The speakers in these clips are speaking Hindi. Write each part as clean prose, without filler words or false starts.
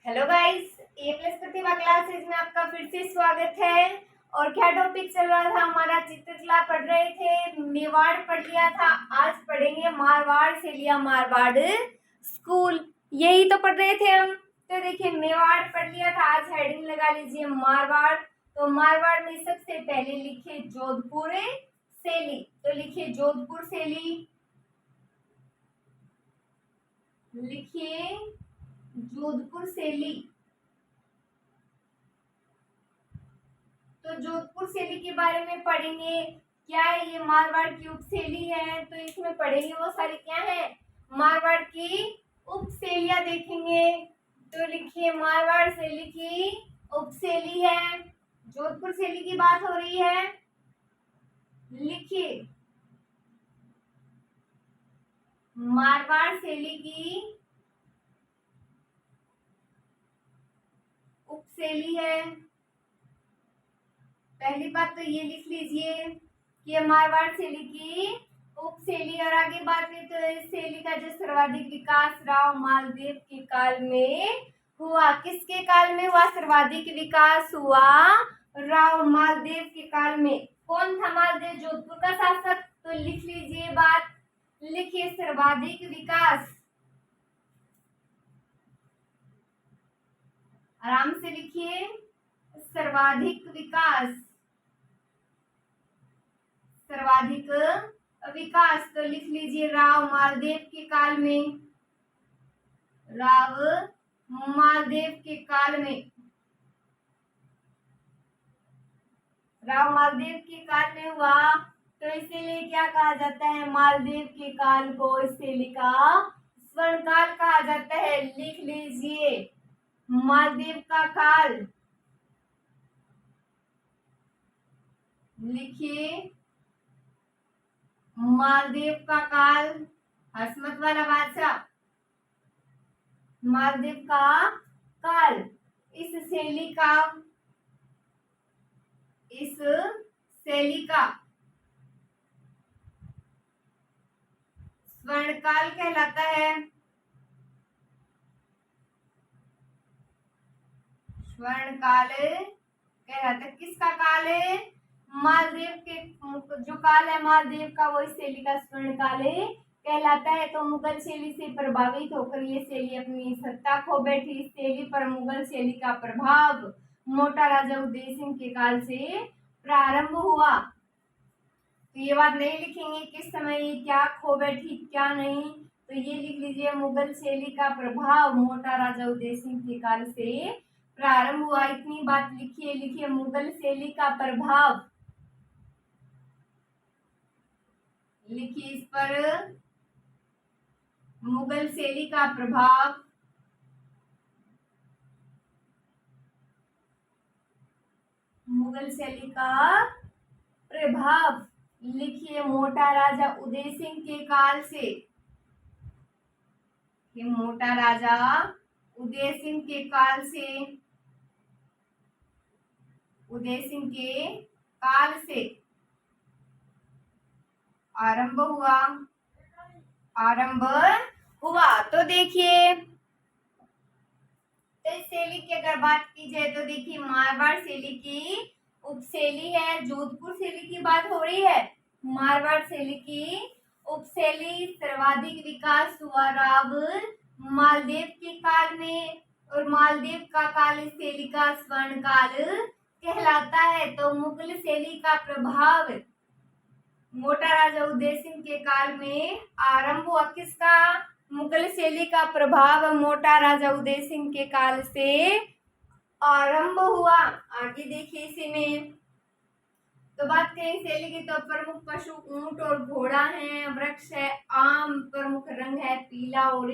हेलो गाइस, ए प्लस प्रतिभा क्लासेस में आपका फिर से स्वागत है। और क्या टॉपिक चल रहा था हमारा? चित्रकला पढ़ रहे थे, मेवाड़ पढ़ लिया था। आज पढ़ेंगे मारवाड़ से लिया मारवाड़ स्कूल, यही तो पढ़ रहे थे हम। तो देखिए, मेवाड़ पढ़ लिया था, आज हेडिंग लगा लीजिए मारवाड़। तो मारवाड़ में सबसे पहले लिखिए जोधपुर शैली। तो लिखिए जोधपुर शैली, लिखिए जोधपुर शैली। तो जोधपुर शैली के बारे में पढ़ेंगे। क्या है ये? मारवाड़ की उपशैली है, तो इसमें पढ़ेंगे वो सारी क्या है, मारवाड़ की उपशैलियां देखेंगे। तो लिखिए मारवाड़ शैली की उपशैली है, जोधपुर शैली की बात हो रही है। लिखिए मारवाड़ शैली की उपशैली है। पहली बात तो ये लिख लीजिए कि ये मारवाड़ शैली की उपशैली। और आगे बात करें तो इस शैली का जो सर्वाधिक विकास राव मालदेव के काल में हुआ। किसके काल में हुआ सर्वाधिक विकास हुआ? राव मालदेव के काल में। कौन था मालदेव? जोधपुर का शासक। तो लिख लीजिए बात, लिखिए सर्वाधिक विकास, आराम से लिखिए सर्वाधिक विकास, सर्वाधिक विकास। तो लिख लीजिए राव मालदेव के काल में, राव मालदेव के काल में, राव मालदेव के काल में हुआ। तो इसीलिए क्या कहा जाता है? मालदेव के काल को इस शैली का स्वर्ण काल कहा जाता है। लिख लीजिए मालदेव का काल, लिखिए मालदेव का काल, हसमत वाला बादशाह, मालदेव का काल। इस शैली का, इस शैली का स्वर्णकाल कहलाता है। स्वर्णकाल कहलाता है। किसका काल है? मालदेव के जो काल है मालदेव का, वो इस शैली का स्वर्णकाल कहलाता है। तो मुगल शैली से प्रभावित होकर ये शैली अपनी सत्ता खो बैठी। इस शैली पर मुगल शैली का प्रभाव मोटा राजा उदय सिंह के काल से प्रारंभ हुआ। तो ये बात नहीं लिखेंगे किस समय क्या खो बैठी क्या नहीं। तो ये लिख लीजिए मुगल शैली का प्रभाव मोटा राजा उदय सिंह के काल से प्रारंभ हुआ। इतनी बात लिखिए, लिखिए मुगल शैली का प्रभाव, लिखिए इस पर मुगल शैली का प्रभाव, मुगल शैली का प्रभाव। लिखिए मोटा राजा उदय सिंह के काल से, कि मोटा राजा उदय सिंह के काल से, उदय सिंह के काल से आरंभ हुआ, आरंभ हुआ। तो देखिए, तो इस शैली की अगर बात की जाए तो देखिए मारवाड़ शैली की उपशैली है। जोधपुर शैली की बात हो रही है। मारवाड़ शैली की उपशैली सर्वाधिक विकास हुआ राव मालदेव के काल में। और मालदेव का काल इस शैली का स्वर्ण काल कहलाता है। तो मुगल शैली का प्रभाव मोटा राजा उदय सिंह के काल में आरंभ हुआ। किसका? मुगल शैली का प्रभाव मोटा राजा उदय सिंह के काल से आरंभ हुआ। आगे देखिए इसी में, तो बात करें शैली की तो प्रमुख पशु ऊंट और घोड़ा है। वृक्ष है आम, प्रमुख रंग है पीला और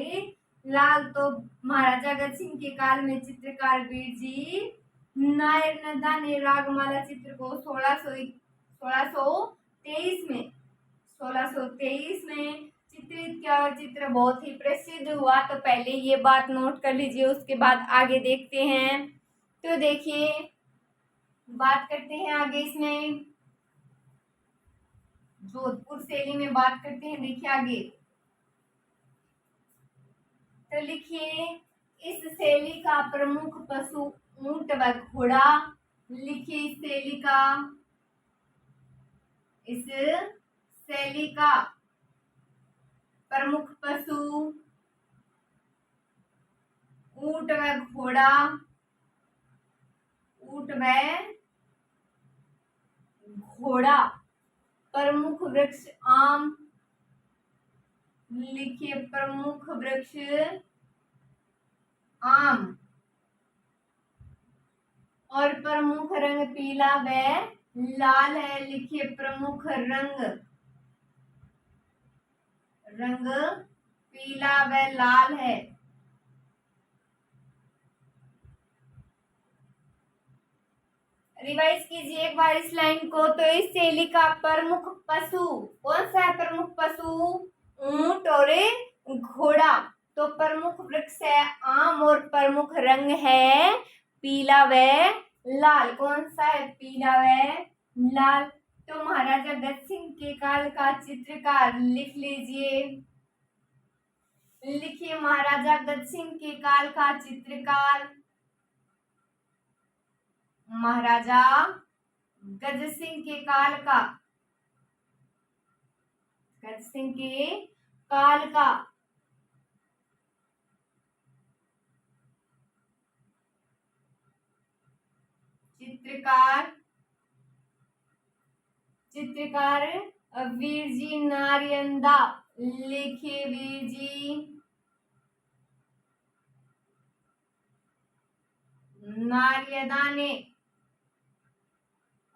लाल। तो महाराजा अगत सिंह के काल में चित्रकार वीर जी नायर नंदा ने रागमाला चित्र को 1623 में चित्रित किया। चित्र बहुत ही प्रसिद्ध हुआ। तो पहले ये बात नोट कर लीजिए, उसके बाद आगे देखते हैं। तो देखिए बात करते हैं आगे इसमें, जोधपुर शैली में बात करते हैं। देखिए आगे, तो लिखिए इस शैली का प्रमुख पशु ऊंट व घोड़ा। लिखिए इस शैली का प्रमुख पशु ऊंट व घोड़ा। ऊंट व घोड़ा। प्रमुख वृक्ष आम। लिखिए प्रमुख वृक्ष आम। और प्रमुख रंग पीला व लाल है। लिखिए प्रमुख रंग पीला व लाल है। रिवाइज कीजिए एक बार इस लाइन को। तो इस शैली का प्रमुख पशु कौन सा है? प्रमुख पशु ऊंट और घोड़ा। तो प्रमुख वृक्ष है आम और प्रमुख रंग है पीला व लाल। कौन सा है? पीला व लाल। तो महाराजा गज सिंह के काल का चित्रकार लिख लीजिए। लिखिए महाराजा गज सिंह के काल का चित्रकार। महाराजा गज सिंह के काल का चित्रकार वीरजी नारियंदा। लिखिए वीरजी नारियंदा ने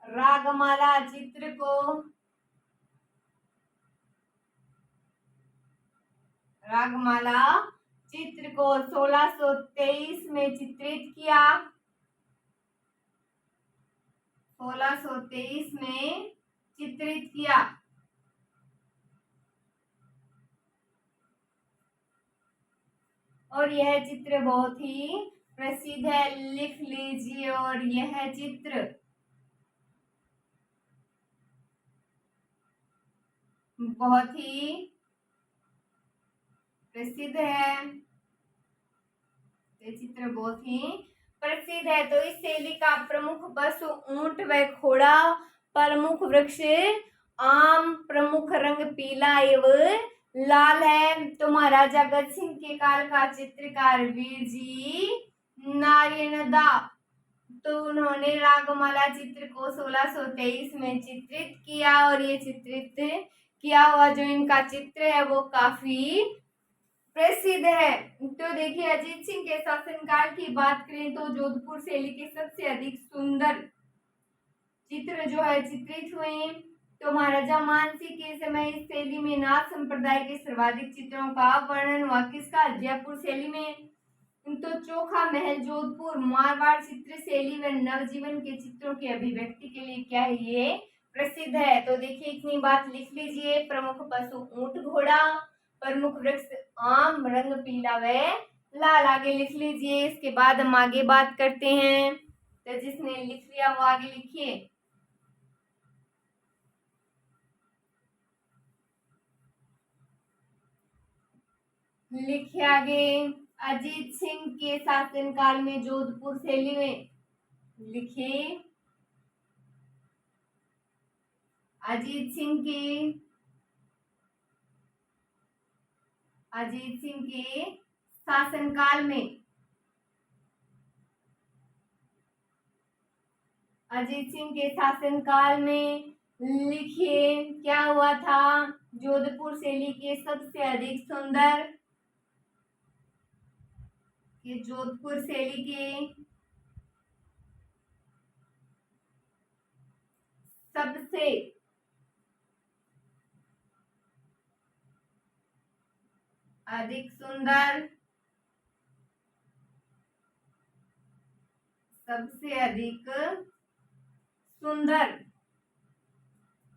रागमाला चित्र को 1623 में चित्रित किया। 1623 में चित्रित किया। और यह चित्र बहुत ही प्रसिद्ध है। लिख लीजिए। और यह चित्र बहुत ही प्रसिद्ध है। ये चित्र बहुत ही प्रसिद्ध है। तो इस शैली का प्रमुख पशु ऊंट व घोड़ा। प्रमुख वृक्ष आम। प्रमुख रंग पीला एवं लाल है। तो महाराजा गज सिंह के काल का चित्रकार वीरजी नारियंदा। तो उन्होंने रागमाला चित्र को 1623 में चित्रित किया। और ये चित्रित किया हुआ जो इनका चित्र है वो काफी प्रसिद्ध है। तो देखिए अजीत सिंह के शासनकाल की बात करें तो जोधपुर शैली के सबसे अधिक सुंदर चित्र जो है चित्रित हुए। तो महाराजा मानसिंह के समय इस शैली में नाथ संप्रदाय के सर्वाधिक चित्रों का वर्णन हुआ। किसका? जयपुर शैली में। तो चोखा महल जोधपुर मारवाड़ चित्र शैली व नवजीवन के चित्रों की अभिव्यक्ति के लिए क्या है? ये प्रसिद्ध है। तो देखिए इतनी बात लिख लीजिए। प्रमुख पशु ऊंट घोड़ा। प्रमुख वृक्ष आम। रंग पीला व लाल। आगे लिख लीजिए। इसके बाद हम आगे बात करते हैं। तो जिसने लिख लिया वो आगे लिखिए। लिखिए आगे। अजीत सिंह के शासनकाल में जोधपुर शैली में। लिखिए अजीत सिंह के शासनकाल में। अजीत सिंह के शासनकाल में लिखिए क्या हुआ था? जोधपुर शैली के सबसे अधिक सुंदर जोधपुर शैली के सबसे अधिक सुंदर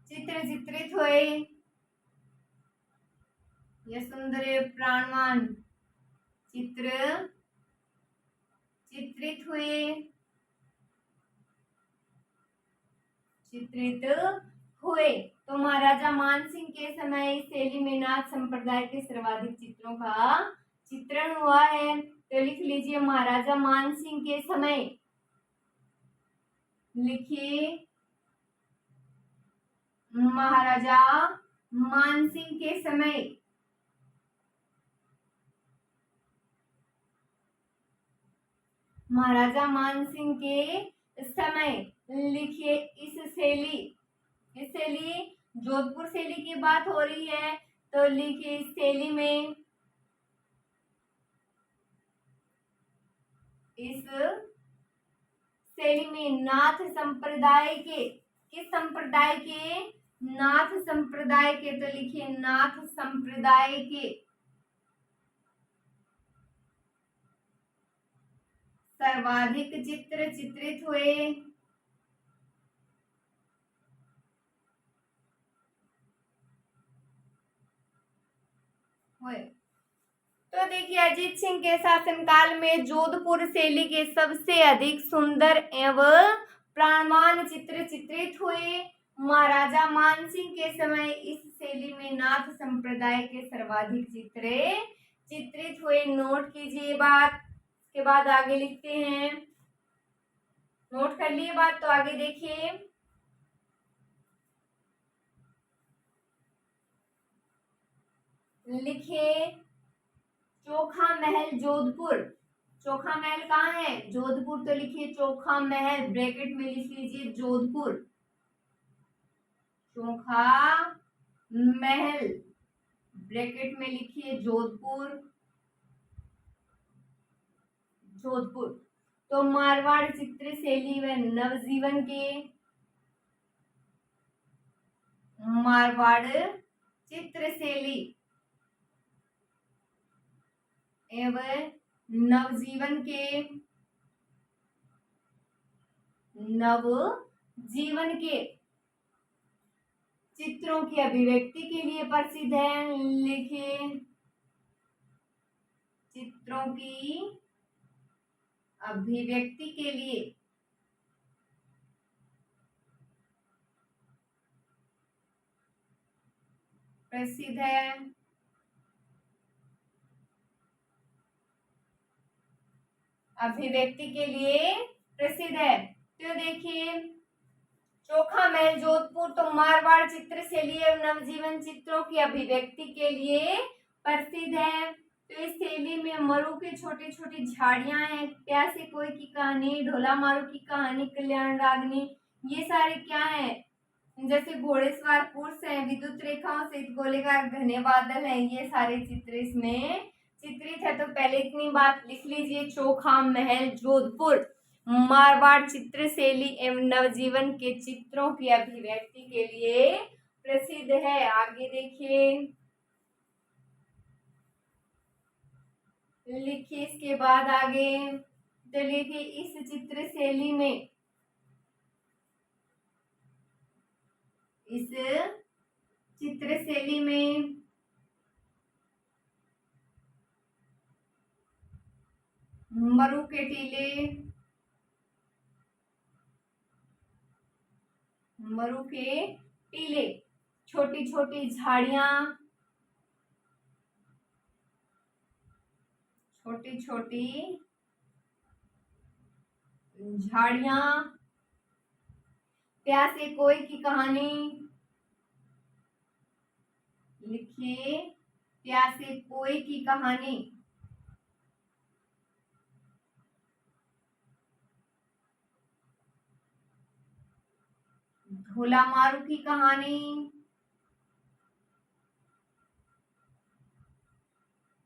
चित्र चित्रित हुए। यह सुंदर प्राणवान चित्र चित्रित हुए। तो महाराजा मानसिंह के समय इस शैली में नाथ संप्रदाय के सर्वाधिक चित्रों का चित्रण हुआ है। तो लिख लीजिए महाराजा मानसिंह के समय। लिखिए महाराजा मानसिंह के समय। महाराजा मानसिंह के समय। लिखिए इस शैली जोधपुर शैली की बात हो रही है, तो लिखिए इस शैली में, इस शैली में नाथ संप्रदाय के, किस संप्रदाय के? नाथ संप्रदाय के। तो लिखिए नाथ संप्रदाय के सर्वाधिक चित्र चित्रित हुए। तो देखिए अजीत सिंह के शासनकाल में जोधपुर शैली के सबसे अधिक सुंदर एवं प्राणवान चित्र चित्रित हुए। महाराजा मानसिंह के समय इस शैली में नाथ संप्रदाय के सर्वाधिक चित्र चित्रित हुए। नोट कीजिए बात, के बाद आगे लिखते हैं। नोट कर लिए बात, तो आगे देखिए। लिखिए चोखा महल जोधपुर। चोखा महल कहाँ है? जोधपुर। तो लिखिए चोखा महल, ब्रैकेट में लिख लीजिए जोधपुर। चोखा महल, ब्रैकेट में लिखिए जोधपुर। जोधपुर। तो मारवाड़ चित्र शैली व नवजीवन के, मारवाड़ चित्र शैली एवं नवजीवन के, नवजीवन के चित्रों की अभिव्यक्ति के लिए प्रसिद्ध है। लिखिए चित्रों की अभिव्यक्ति के लिए प्रसिद्ध है। अभिव्यक्ति के लिए प्रसिद्ध है। तो देखिए चोखा महल जोधपुर तो मारवाड़ चित्र शैली एवं नवजीवन चित्रों की अभिव्यक्ति के लिए प्रसिद्ध है। तो इस शैली में मरु के छोटे छोटे झाड़ियां हैं, प्यासे कोई की कहानी, ढोला मारू की कहानी, कल्याण रागनी, ये सारे क्या है? जैसे घोड़ेसवार पुरुष है, विद्युत रेखाओं से गोलेकार घने बादल हैं, ये सारे चित्र इसमें चित्रित है। तो पहले इतनी बात लिख लीजिए, चोखा महल जोधपुर मारवाड़ चित्र शैली एवं नवजीवन के चित्रों की अभिव्यक्ति के लिए प्रसिद्ध है। आगे देखिए, लिखिए इसके बाद आगे। तो लिखिए इस चित्र शैली में, इस चित्र शैली में मरु के टीले, मरु के टीले, छोटी छोटी झाड़ियां, छोटी छोटी झाड़ियां, प्यासे कोई की कहानी, लिखिए प्यासे कोई की कहानी, ढोला मारू की कहानी,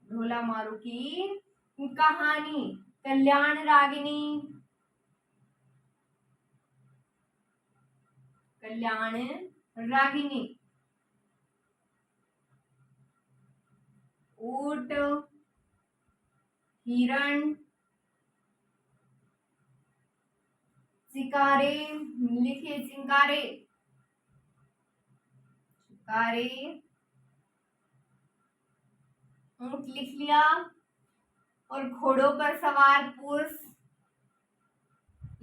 ढोला मारू की कहानी, कल्याण रागिनी, कल्याण रागिनी, ऊंट, हिरण, चिकारे, लिखिए चिंकारे, चिकारे, ऊंट लिख लिया, और घोड़ों पर सवार पुरुष,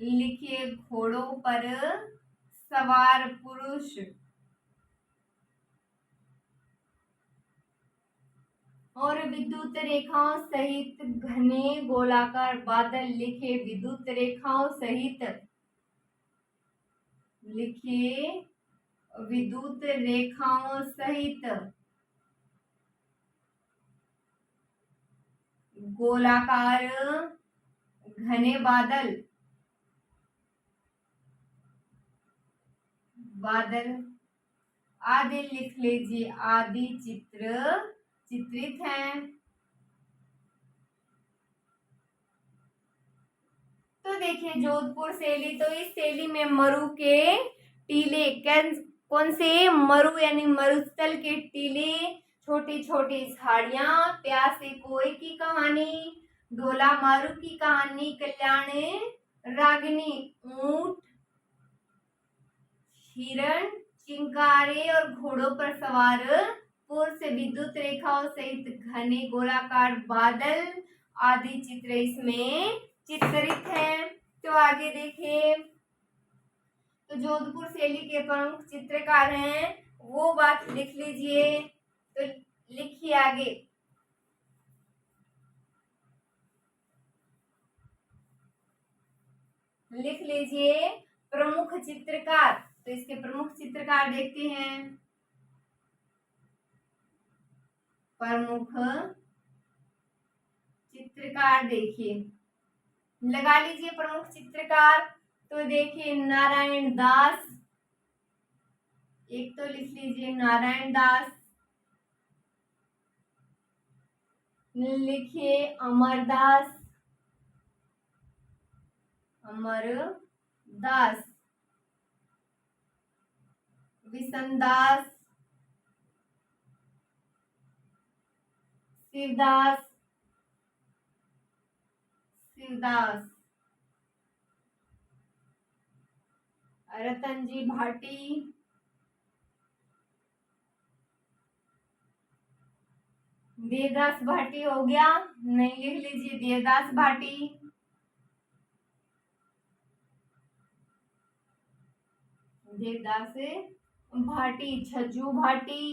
लिखिए घोड़ों पर सवार पुरुष, और विद्युत रेखाओं सहित घने गोलाकार बादल लिखे। विद्युत रेखाओं सहित लिखिए, विद्युत रेखाओं सहित गोलाकार घने बादल आदि लिख लीजिए। आदि चित्रित हैं। तो देखिए जोधपुर शैली, तो इस शैली में मरु के टीले, कौन से, मरु यानी मरुस्थल के टीले, छोटी छोटी झाड़ियां, प्यासे कोई की कहानी, ढोला मारू की कहानी, कल्याण रागिनी, ऊंट, हिरण, चिंकारे और घोड़ों पर सवार पुरुष, विद्युत रेखाओं सहित घने गोलाकार बादल आदि चित्र इसमें चित्रित है। तो आगे देखिए, तो जोधपुर शैली के प्रमुख चित्रकार हैं, वो बात लिख लीजिए। तो लिखिए आगे, लिख लीजिए प्रमुख चित्रकार। तो इसके प्रमुख चित्रकार देखते हैं। प्रमुख चित्रकार देखिए, लगा लीजिए प्रमुख चित्रकार। तो देखिए नारायण दास, एक तो लिख लीजिए नारायण दास, लिखिए अमरदास, विशनदास, शिवदास, रतनजी भाटी, देवदास भाटी हो गया, नहीं लिख लीजिए देवदास भाटी, देवदास भाटी, छज्जू भाटी,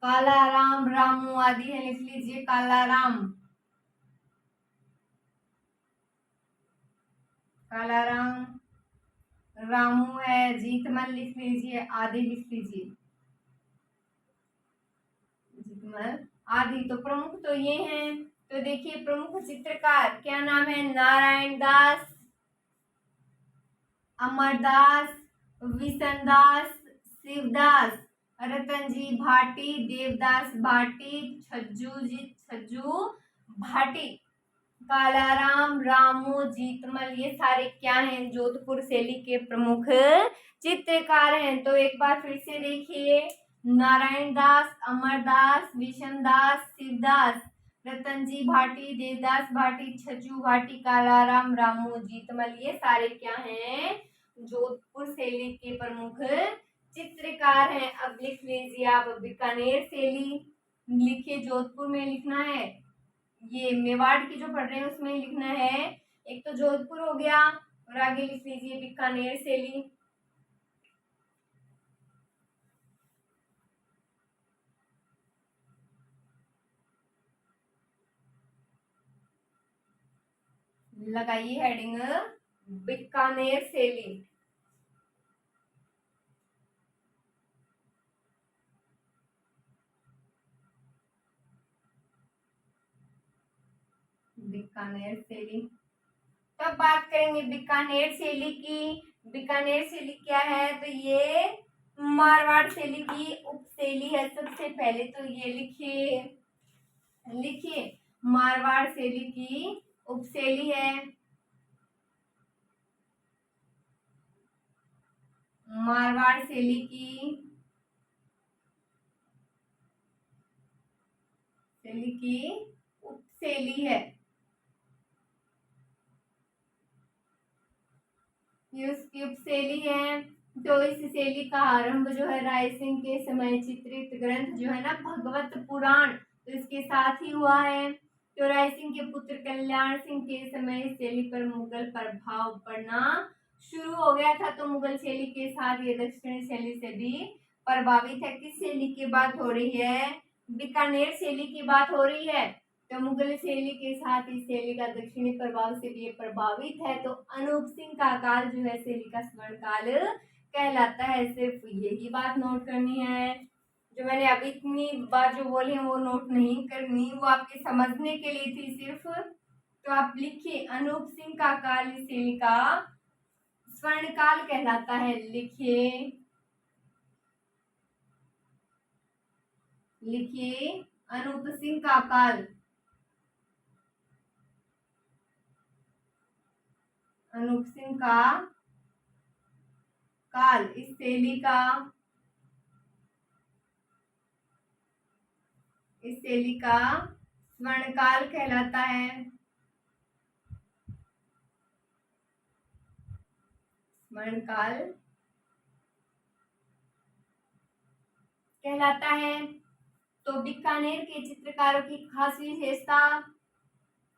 कालाराम, रामू आदि है, लिख लीजिए कालाराम, रामू है, जीतमल लिख लीजिए, आदि लिख लीजिए, जीतमल आदि। तो प्रमुख तो ये हैं। तो देखिए प्रमुख चित्रकार क्या नाम है, नारायण दास, अमरदास, विशनदास, शिवदास, रतनजी भाटी, देवदास भाटी, छज्जू भाटी, कालाराम, रामू, जीतमल, ये सारे क्या हैं, जोधपुर शैली के प्रमुख चित्रकार हैं। तो एक बार फिर से देखिए, नारायण दास, अमरदास, विशनदास, शिवदास, रतनजी भाटी, देवदास भाटी, छज्जू भाटी, कालाराम, रामू, जीतमल, ये सारे क्या हैं, जोधपुर शैली के प्रमुख चित्रकार हैं। अब लिख लीजिए आप बीकानेर शैली, लिखिए जोधपुर में लिखना है, ये मेवाड़ की जो पढ़ रहे हैं उसमें लिखना है। एक तो जोधपुर हो गया और आगे लिख लीजिए बीकानेर शैली। लगाइए हेडिंग बीकानेर शैली। बीकानेर शैली, तब बात करेंगे बीकानेर शैली की। बीकानेर शैली क्या है, तो ये मारवाड़ शैली की उपशैली है। सबसे पहले तो ये लिखिए मारवाड़ शैली की उपशैली है, मारवाड़ शैली की उपशैली है। ये उसकी उपशैली है। तो इस शैली का आरंभ जो है राय सिंह के समय चित्रित ग्रंथ जो है ना भगवत पुराण, तो इसके साथ ही हुआ है। तो राय सिंह के पुत्र कल्याण सिंह के समय इस शैली पर मुगल प्रभाव पड़ना शुरू हो गया था, तो मुगल शैली के साथ ये दक्षिणी शैली से भी प्रभावित है। किस शैली की बात हो रही है? बीकानेर शैली की बात हो रही है। तो मुगल शैली के साथ इस शैली का दक्षिणी प्रभाव से भी प्रभावित है। तो अनूप सिंह का काल जो है शैली का स्वर्ण काल कहलाता है। सिर्फ यही बात नोट करनी है। जो मैंने अभी इतनी बार जो बोली है वो नोट नहीं करनी, वो आपके समझने के लिए थी सिर्फ। तो आप लिखिए अनूप सिंह का काल इस शैली का स्वर्ण काल कहलाता है। लिखिए लिखिए अनूप सिंह का काल, अनूप सिंह का काल इस शैली का स्वर्ण काल कहलाता है। स्वर्ण काल कहलाता है। तो बीकानेर के चित्रकारों की खास विशेषता,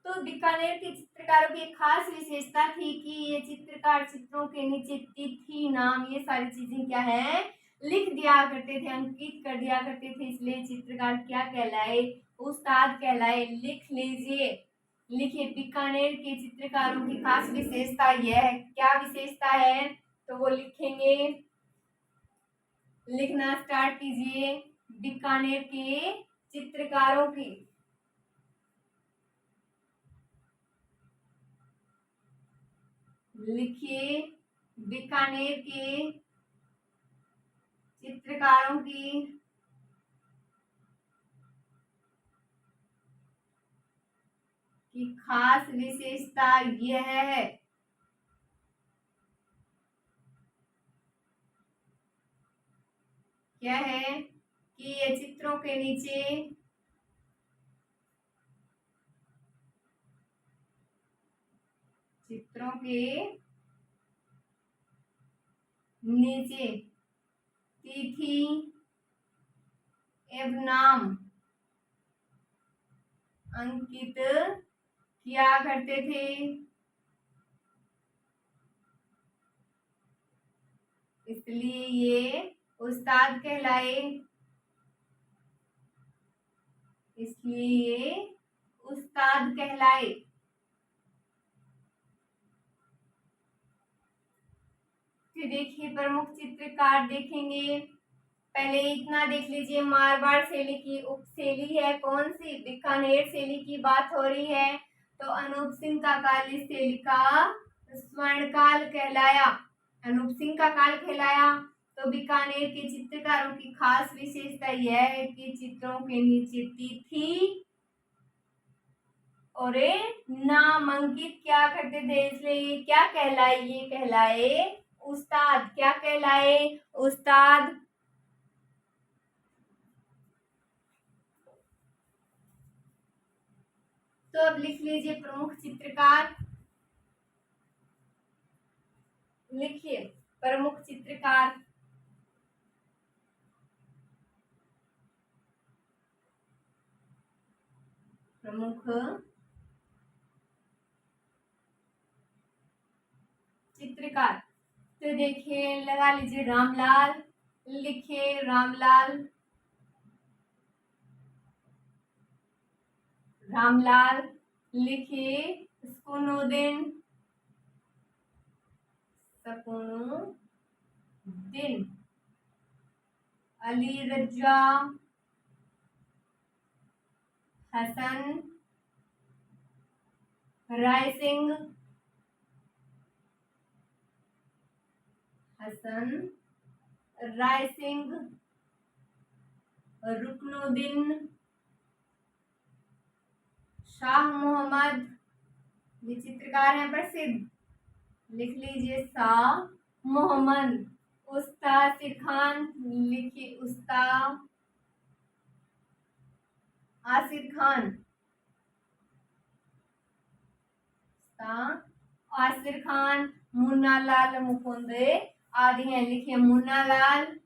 तो बीकानेर के चित्रकारों की एक खास विशेषता थी कि ये चित्रकार चित्रों के नीचे तिथि, नाम, ये सारी चीजें क्या है लिख दिया करते थे, अंकित कर दिया करते थे। इसलिए चित्रकार क्या कहलाए? उस्ताद कहलाए। लिख लीजिए, लिखिए बीकानेर के चित्रकारों की खास विशेषता यह है। क्या विशेषता है? तो वो लिखेंगे, लिखना स्टार्ट कीजिए। बीकानेर के चित्रकारों की लिखिए बीकानेर के चित्रकारों की खास विशेषता यह है। क्या है? कि ये चित्रों के नीचे तिथि एवं नाम अंकित किया करते थे। इसलिए ये उस्ताद कहलाए। फिर देखिए प्रमुख चित्रकार देखेंगे। पहले इतना देख लीजिए, मारवाड़ शैली की उपशैली है कौन सी? बीकानेर शैली की बात हो रही है। तो अनूप सिंह का काल इस शैली का स्वर्ण काल कहलाया। अनूप सिंह का काल कहलाया। तो बीकानेर के चित्रकारों की खास विशेषता यह है कि चित्रों के नीचे तिथि और नाम अंकित क्या करते थे। इसलिए क्या कहलाए? ये कहलाए उस्ताद। क्या कहलाए? उस्ताद। तो अब लिख लीजिए प्रमुख चित्रकार। लिखिए प्रमुख चित्रकार। प्रमुख चित्रकार, तो देखिए लगा लीजिए रामलाल। लिखिए रामलाल। रामलाल। लिखिए शकुनुद्दीन। शकुनुद्दीन। अली रजा हसन राय सिंह। रुकनुद्दीन शाह मोहम्मद, ये चित्रकार हैं प्रसिद्ध। लिख लीजिए शाह मोहम्मद। उस्ताद आसिर खान। लिखिए उस्ताद आसिर खान। आसिर खान। मुन्ना लाल मुकुंद आदि हैं। लिखिए मुन्ना लाल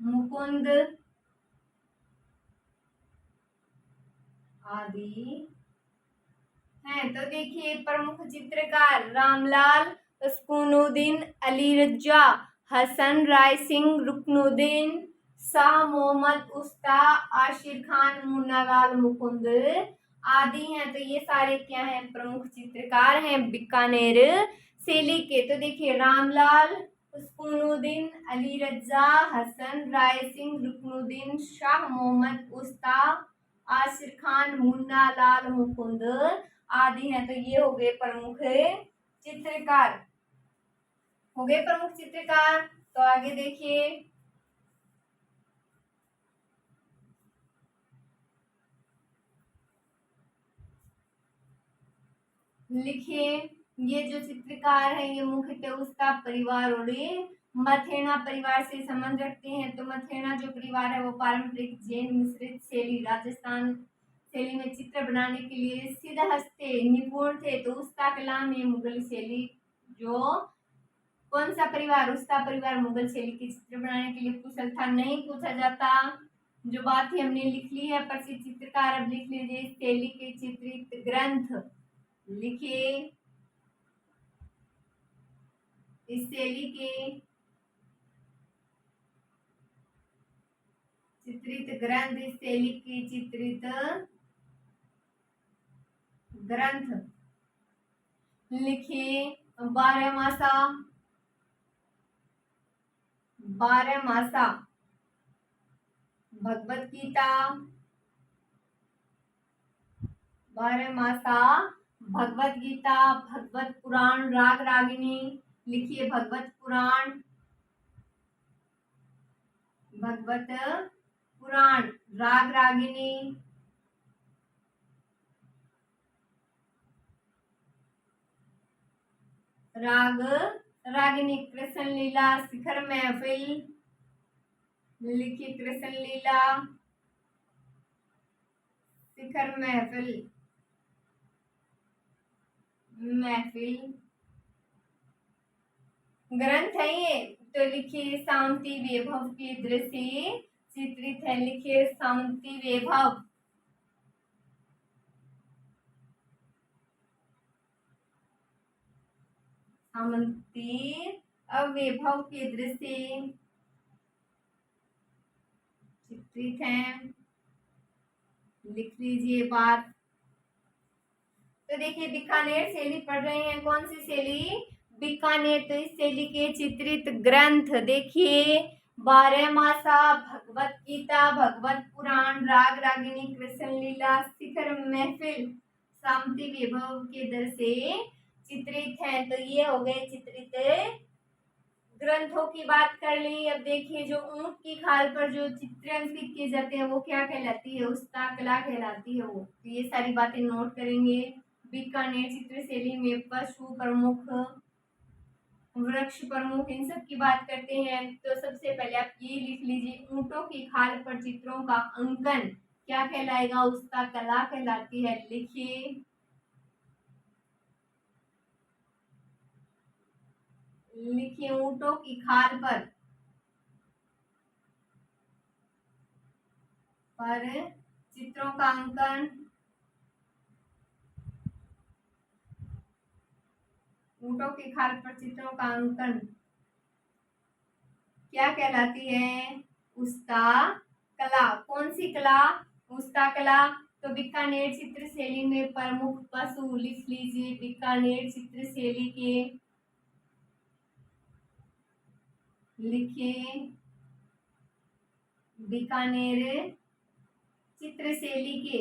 मुकुंद आदि हैं। तो देखिए प्रमुख चित्रकार रामलाल, उस्मानुद्दीन, अली रजा, हसन राय सिंह, रुकनुद्दीन, शाह मोहम्मद उस्ता, आशिर खान, मुन्नालाल मुकुंद आदि हैं। तो ये सारे क्या हैं, प्रमुख चित्रकार हैं बीकानेर शैली के। तो देखिए रामलाल, उस्मानुद्दीन, अली रजा, हसन राय सिंह, रुकनुद्दीन, शाह मोहम्मद उस्ता, आशिर खान, मुन्ना लाल मुकुंद आदि हैं। तो ये हो गए प्रमुख चित्रकार, हो गए प्रमुख चित्रकार। तो आगे देखिए, लिखिए ये जो चित्रकार है ये मुख्यतः उसका परिवार और मथेना परिवार से संबंध रखते हैं। तो मथेना जो परिवार है वो पारंपरिक जैन मिश्रित शैली राजस्थान शैली में चित्र बनाने के लिए सिद्धहस्ते निपुण थे। तो उसका कला में मुगल शैली जो कौन सा परिवार, उसका परिवार मुगल शैली के चित्र बनाने के लिए कुशल था, नहीं पूछा जाता। जो बात ही हमने लिख ली है प्रसिद्ध चित्रकार। अब लिख लीजिए शैली के चित्रित ग्रंथ, लिखिए इस शैली के चित्रित ग्रंथ, इस शैली के चित्रित ग्रंथ लिखिए बारहमासा, बारहमासा भगवत गीता, बारहमासा भगवत गीता, भगवत पुराण, राग रागिनी, लिखिए भगवत पुराण, भगवत पुराण, राग रागिनी, राग रागिनी, कृष्ण लीला, शिखर महफिल, लिखिए कृष्ण लीला, शिखर महफिल, महफिल ग्रंथ है ये। तो लिखिए शांति वैभव के दृश्य चित्रित है, लिखिए शांति वैभव, शांति वैभव के दृश्य चित्रित हैं, लिख लीजिए बात। तो देखिए बीकानेर शैली पढ़ रहे हैं, कौन सी शैली, बीकानेर। तो इस शैली के चित्रित ग्रंथ देखिए बारहमासा, भगवत गीता, भगवत पुराण, राग रागिनी, कृष्ण लीला, शिखर महफिल, शांति वैभव के दर से चित्रित है। तो ये हो गए चित्रित ग्रंथों की बात कर ली। अब देखिए जो ऊंट की खाल पर जो चित्र अंकित किए जाते हैं वो क्या कहलाती है, उसका कला कहलाती है वो। तो ये सारी बातें नोट करेंगे। बीकानेर चित्र शैली में पशु प्रमुख, वृक्ष प्रमुख, इन सब की बात करते हैं। तो सबसे पहले आप ये लिख लीजिए ऊंटों की खाल पर चित्रों का अंकन क्या कहलाएगा, उसका कला कहलाती है। लिखिए लिखिए ऊंटों की खाल पर चित्रों का अंकन, ऊंटों की खाल पर चित्रों का अंकन क्या कहलाती है, उसका कला। कौन सी कला, उसका कला। तो बीकानेर चित्र शैली में प्रमुख पशु, लिख लीजिए बीकानेर चित्र शैली के, लिखिए बीकानेर चित्र शैली के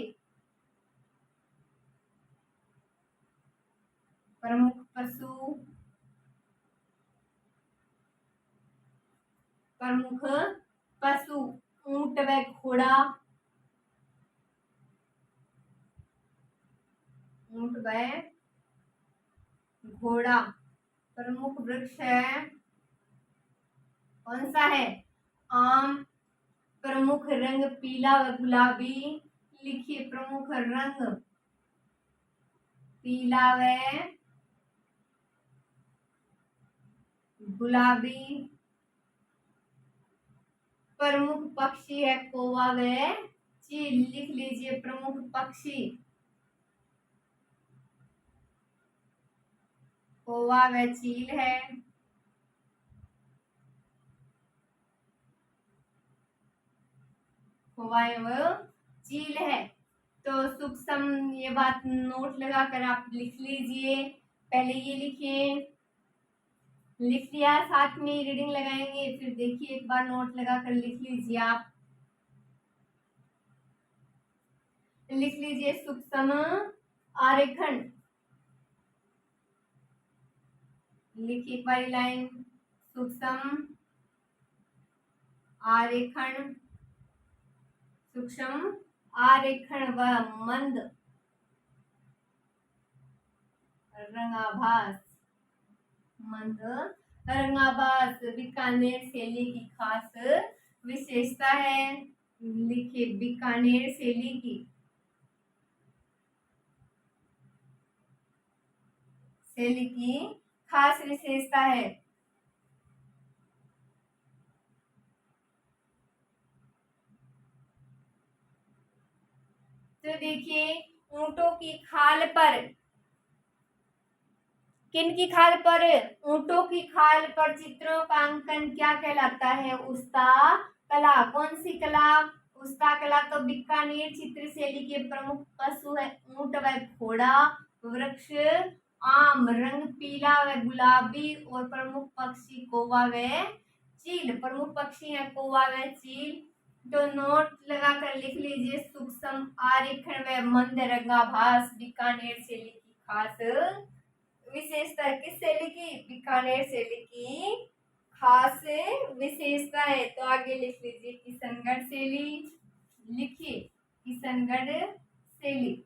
प्रमुख पशु, प्रमुख पशु ऊंट व घोड़ा, ऊंट व घोड़ा। प्रमुख वृक्ष है, कौन सा है, आम। प्रमुख रंग पीला व गुलाबी, लिखिए प्रमुख रंग पीला व गुलाबी। प्रमुख पक्षी है कौवा व चील, लिख लीजिए प्रमुख पक्षी कौवा व चील है। कौवा एवं चील है। तो सूक्ष्म, ये बात नोट लगाकर आप लिख लीजिए। पहले ये लिखिए, लिख लिया, साथ में रीडिंग लगाएंगे, फिर देखिए एक बार नोट लगाकर लिख लीजिए। आप लिख लीजिए सूक्ष्म आरेखन। लिखिए एक बार लाइन, सूक्ष्म आरेखन। सूक्ष्म आरेखन व मंद रंगाभास। मंद रंगाभास बीकानेर शैली की खास विशेषता है। लिखिए बीकानेर शैली की खास विशेषता है। तो देखिए, ऊंटों की खाल पर, किन की खाल पर? ऊंटों की खाल पर चित्रों का अंकन क्या कहलाता है? उस्ता कला। कौन सी कला? उस्ता कला। तो बीकानेर चित्र शैली के प्रमुख पशु है ऊंट व घोड़ा। वृक्ष आम, रंग पीला व गुलाबी, और प्रमुख पक्षी कौवा व चील। प्रमुख पक्षी है कौवा व चील। तो नोट लगाकर लिख लीजिए, सूक्ष्म आरेखन व मंद रंगाभास बीकानेर शैली की खास विशेषता। किस शैली की? बीकानेर शैली की खास विशेषता है। तो आगे लिख लीजिए किशनगढ़ शैली। लिखिए किशनगढ़ शैली।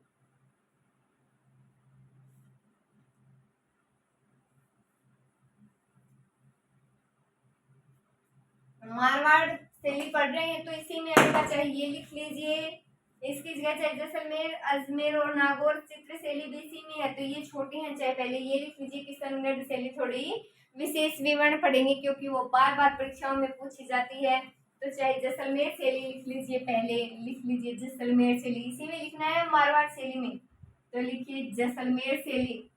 मारवाड़ शैली पढ़ रहे हैं तो इसी में आना चाहिए, लिख लीजिए। इसकी जगह चाहे जैसलमेर, अजमेर और नागौर चित्र शैली भी इसी में है, तो ये छोटे हैं, चाहे पहले ये लिख लीजिए। किशनगढ़ शैली थोड़ी विशेष विवरण पढ़ेंगे क्योंकि वो बार बार परीक्षाओं में पूछी जाती है। तो चाहे जैसलमेर शैली लिख लीजिए, पहले लिख लीजिए जैसलमेर शैली, इसी में लिखना है मारवाड़ शैली में। तो लिखिए जैसलमेर शैली।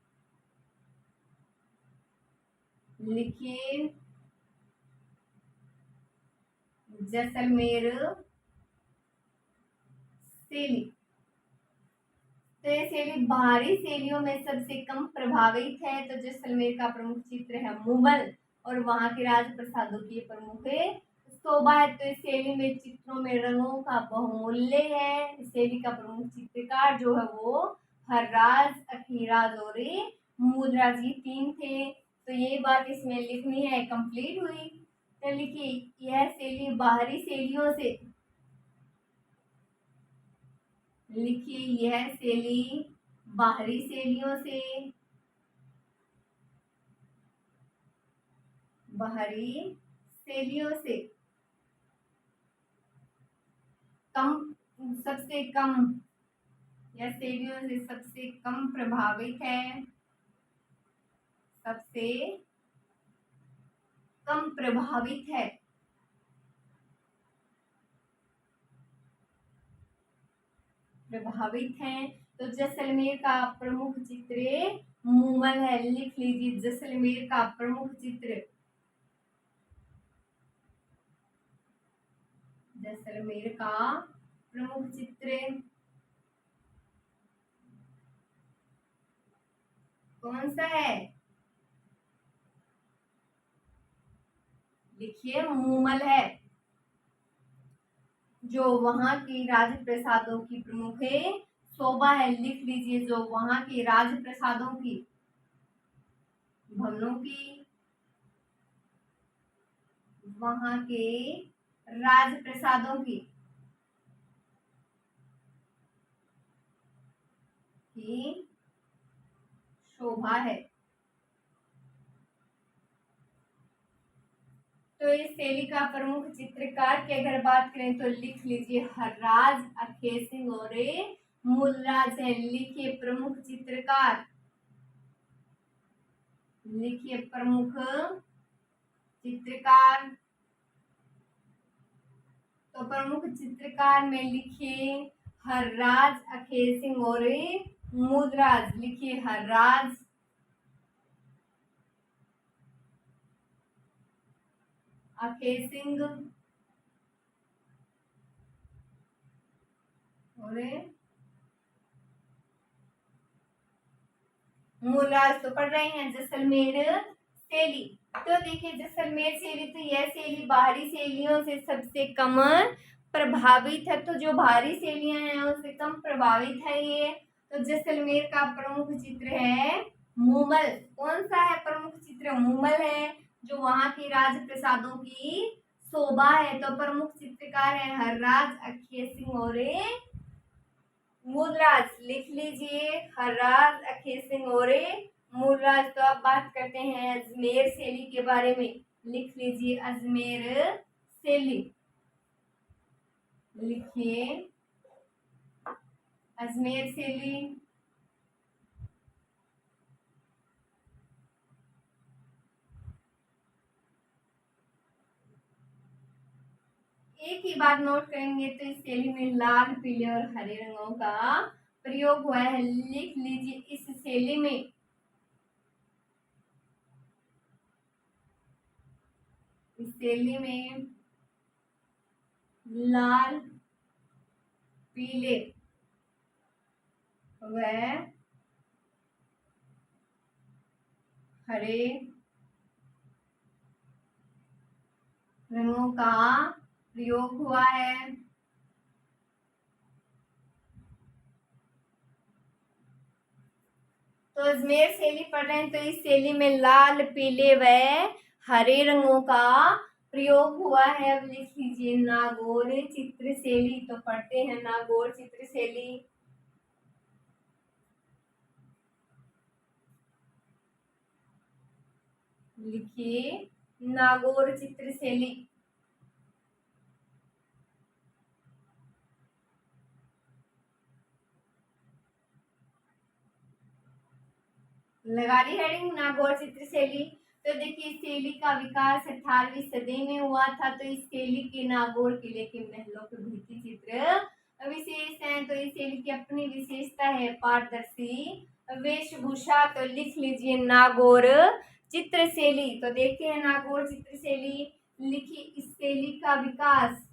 लिखिए जैसलमेर शैली। तो ये शैली बाहरी शैलियों में सबसे कम प्रभावित है। तो जैसलमेर का प्रमुख चित्र है मुगल और वहां के राजप्रसादों की प्रमुख शोभा है। तो इस शैली में चित्रों में रंगों का बहुमूल्य है। इस शैली का प्रमुख चित्रकार जो है वो हर्राज, अखीराज और मूलराज, ये तीन थे। तो ये बात इसमें लिखनी है, कंप्लीट हुई। तो लिखिए यह शैली बाहरी शैलियों से, लिखिए यह शैली बाहरी शैलियों से, बाहरी शैलियों से कम, सबसे कम, या शैलियों से सबसे कम प्रभावित है। सबसे कम प्रभावित है। प्रभावित हैं। तो जैसलमेर का प्रमुख चित्र मुगल है। लिख लीजिए जैसलमेर का प्रमुख चित्र, जैसलमेर का प्रमुख चित्र कौन सा है? लिखिए मुगल है। जो वहां की राजप्रसादों की प्रमुख शोभा है। लिख लीजिए जो वहां के राजप्रसादों की, भवनों की, वहां के राजप्रसादों की शोभा है। तो इस शैली का प्रमुख चित्रकार की अगर बात करें तो लिख लीजिए हर्राज, अखेर सिंह और मूलराज है। लिखिए प्रमुख चित्रकार, लिखिए प्रमुख चित्रकार। तो प्रमुख चित्रकार में लिखिए हर्राज, अखेर सिंह और मूलराज। लिखिए हर्राज, अखेसिंग और मूलराज तो पढ़ रहे हैं जैसलमेर शैली। तो देखिए जैसलमेर शैली तो यह शैली बाहरी शैलियों से सबसे कम प्रभावित है। तो जो बाहरी शैलियां हैं उससे कम प्रभावित है ये। तो जैसलमेर का प्रमुख चित्र है मूमल। कौन सा है प्रमुख चित्र? मूमल है, जो वहां की राजप्रसादों की शोभा है। तो प्रमुख चित्रकार है हर्राज, अखेय सिंह और मूलराज। लिख लीजिए हर्राज, अखेय सिंह और मूलराज। तो अब बात करते हैं अजमेर शैली के बारे में। लिख लीजिए अजमेर शैली। लिखिए अजमेर शैली। एक ही बात नोट करेंगे तो इस शैली में लाल, पीले और हरे रंगों का प्रयोग हुआ है। लिख लीजिए इस शैली में लाल, पीले व हरे रंगों का प्रयोग हुआ है। तो अजमेर शैली पढ़ रहे हैं तो इस शैली में लाल, पीले व हरे रंगों का प्रयोग हुआ है। अब लिख लीजिए नागौर चित्र शैली। तो पढ़ते हैं नागौर चित्र शैली। लिखिए नागौर चित्र शैली। लगा ली हेडिंग नागौर चित्र शैली। तो देखिए इस शैली का विकास 18वीं सदी में हुआ था। तो इस शैली के नागौर किले के महलों के भित्ति चित्र विशेष हैं। तो इस शैली की अपनी विशेषता है पारदर्शी वेशभूषा। तो लिख लीजिए नागौर चित्र शैली। तो देखते हैं नागौर चित्र शैली। लिखिए इस शैली का विकास,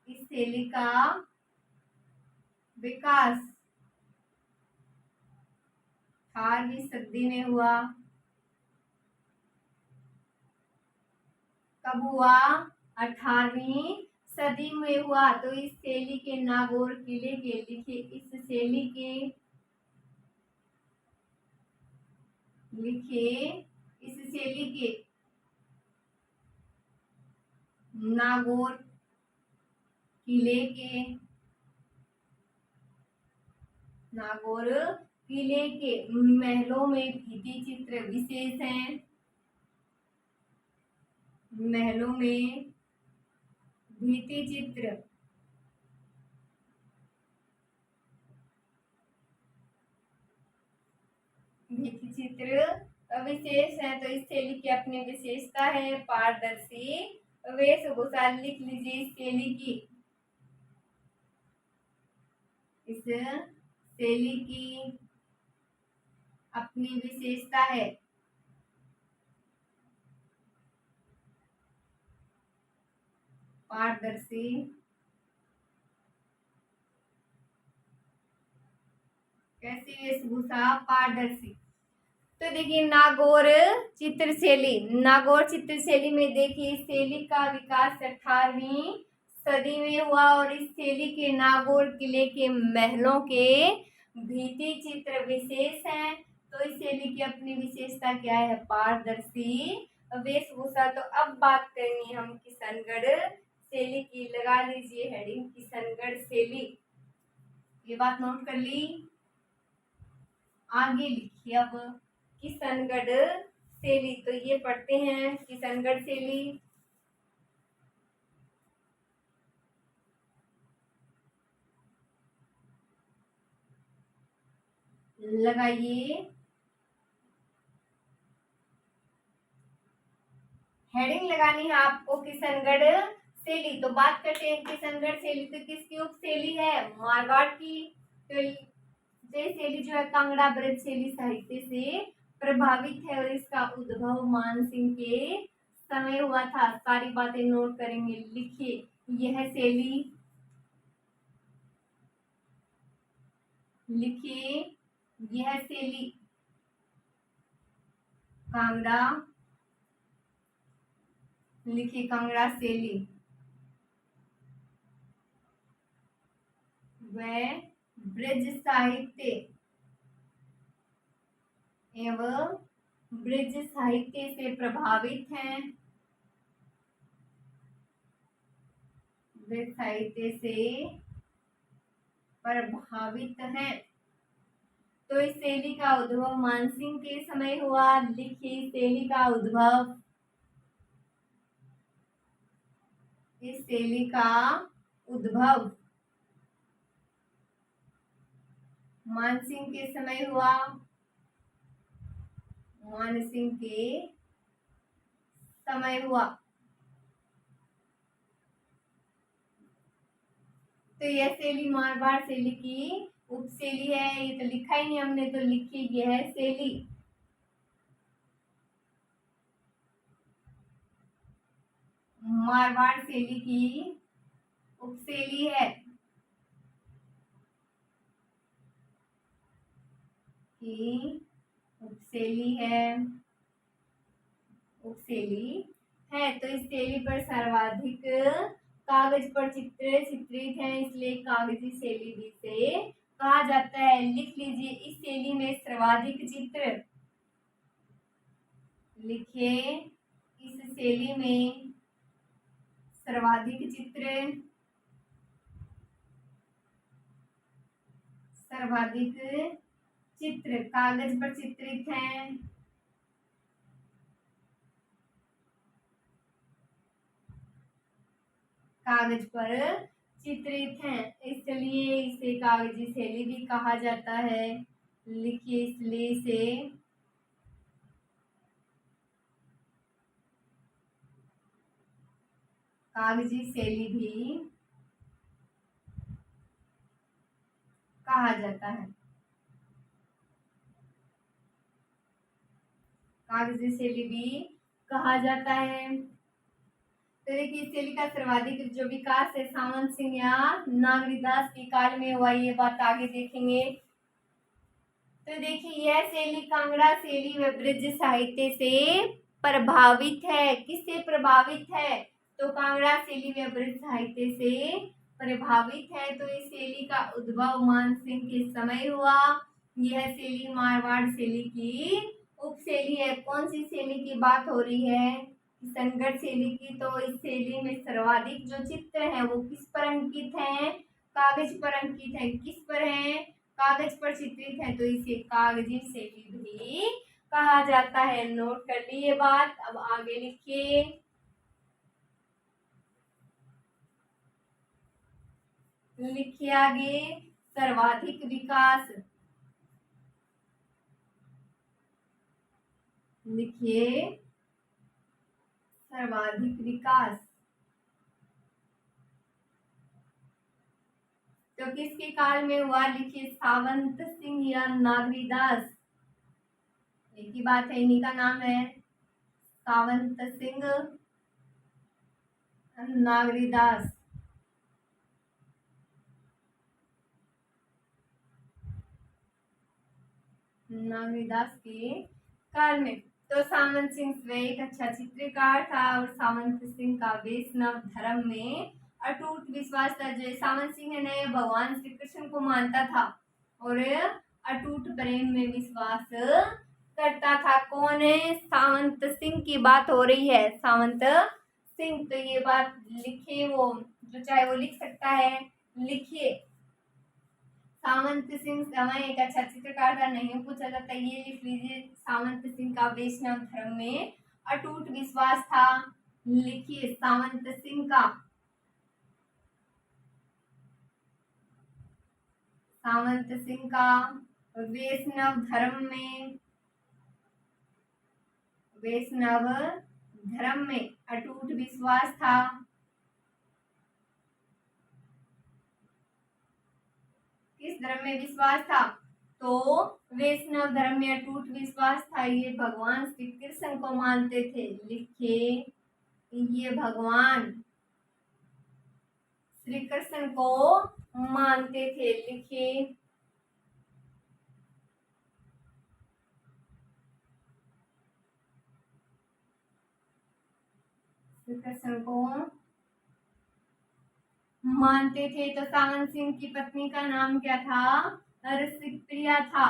इस शैली का विकास 18वीं सदी में हुआ। कब हुआ? 18वीं सदी में हुआ। तो इस शैली के नागौर किले के, लिखिए इस शैली के, लिखिए इस शैली के नागौर किले के, नागौर किले के महलों में भित्ति चित्र विशेष हैं। महलों में भित्ति चित्र विशेष है। तो इस शैली की अपनी विशेषता है पारदर्शी वेशभूषा। लिख लीजिए इस शैली की, इस शैली की अपनी विशेषता है पारदर्शी कैसी वेशभूषा? पारदर्शी। तो देखिए नागौर चित्र शैली, नागौर चित्र शैली में देखिए इस शैली का विकास 18वीं सदी में हुआ और इस शैली के नागौर किले के महलों के भित्ति चित्र विशेष हैं। तो इस शैली की अपनी विशेषता क्या है? पारदर्शी वेशभूषा। तो अब बात करेंगे हम किशनगढ़ शैली की। लगा लीजिए हेडिंग किशनगढ़ शैली। ये बात नोट कर ली। आगे लिखिए अब किशनगढ़ शैली। तो ये पढ़ते हैं किशनगढ़ शैली। लगाइए हेडिंग लगानी है आपको किशनगढ़ शैली। तो बात करते हैं किशनगढ़ शैली। तो किसकी उप शैली है? मारवाड़ की। तो ये शैली जो है कांगड़ा ब्रज शैली साहित्य से प्रभावित है और इसका उद्भव मानसिंह के समय हुआ था। सारी बातें नोट करेंगे। लिखिए, यह शैली, लिखिए यह शैली कांगड़ा, लिखिए कांगड़ा शैली व ब्रज साहित्य एवं ब्रज साहित्य से प्रभावित हैं, ब्रज साहित्य से प्रभावित हैं। तो इस शैली का उद्भव मानसिंह के समय हुआ। लिखिए शैली का उद्भव, इस शैली का उद्भव मानसिंह के समय हुआ, मानसिंह के समय हुआ। तो यह शैली मारवाड़ शैली की उपशैली है। ये तो लिखा ही नहीं हमने, तो लिखिए यह शैली मारवाड़ शैली की उपशैली है, की उपशैली है, उपशैली है। तो इस शैली पर सर्वाधिक कागज पर चित्र चित्रित हैं, इसलिए कागजी शैली भी से कहा जाता है। लिख लीजिए, इस शैली में सर्वाधिक चित्र, लिखिए इस शैली में सर्वाधिक चित्र, सर्वाधिक चित्र कागज पर चित्रित हैं, कागज पर चित्रित हैं, इसलिए इसे कागजी शैली भी कहा जाता है। लिखिए इसलिए इसे कागजी शैली भी कहा जाता है, कागजी शैली भी कहा जाता है। तो देखिए इस शैली का सर्वाधिक जो विकास है सामंत सिंह या नागरीदास के काल में हुआ, ये बात आगे देखेंगे। तो देखिए यह शैली कांगड़ा शैली व ब्रज साहित्य से प्रभावित है। किससे प्रभावित है? तो कांगड़ा शैली व ब्रज साहित्य से प्रभावित है। तो इस शैली का उद्भव मानसिंह के समय हुआ। यह शैली मारवाड़ शैली की उपशैली है। कौन सी शैली की बात हो रही है? संगत शैली की। तो इस शैली में सर्वाधिक जो चित्र है वो किस पर अंकित है? कागज पर अंकित है। किस पर है? कागज पर चित्रित है, तो इसे कागजी शैली भी कहा जाता है। नोट कर ली ये बात। अब आगे लिखिए, लिखिए आगे सर्वाधिक विकास, लिखिए सर्वाधिक विकास। तो किसके काल में हुआ? लिखिए सावंत सिंह या नागरीदास। एक ही बात है, इन्हीं का नाम है सावंत सिंह नागरीदास, नागरीदास के काल में। तो सामंत सिंह एक अच्छा चित्रकार था और सामंत सिंह का वैष्णव धर्म में अटूट विश्वास था। जो सामंत सिंह है ना, भगवान श्री कृष्ण को मानता था और अटूट प्रेम में विश्वास करता था। कौन है? सामंत सिंह की बात हो रही है, सामंत सिंह। तो ये बात लिखिए, वो जो चाहे वो लिख सकता है। लिखिए सामंत सिंह समय एक अच्छा चित्रकार था, नहीं पूछा जाता, ये लिख लीजिए। सामंत सिंह का वैष्णव धर्म में अटूट विश्वास था। लिखिए सामंत सिंह का, सामंत सिंह का वैष्णव धर्म में, वैष्णव धर्म में अटूट विश्वास था। किस धर्म में विश्वास था? तो वैष्णव धर्म में अटूट विश्वास था। ये भगवान श्री कृष्ण को मानते थे। लिखिए, ये भगवान श्री कृष्ण को मानते थे। लिखिए, श्री कृष्ण को मानते थे। तो सावंत सिंह की पत्नी का नाम क्या था? रसिक प्रिया था।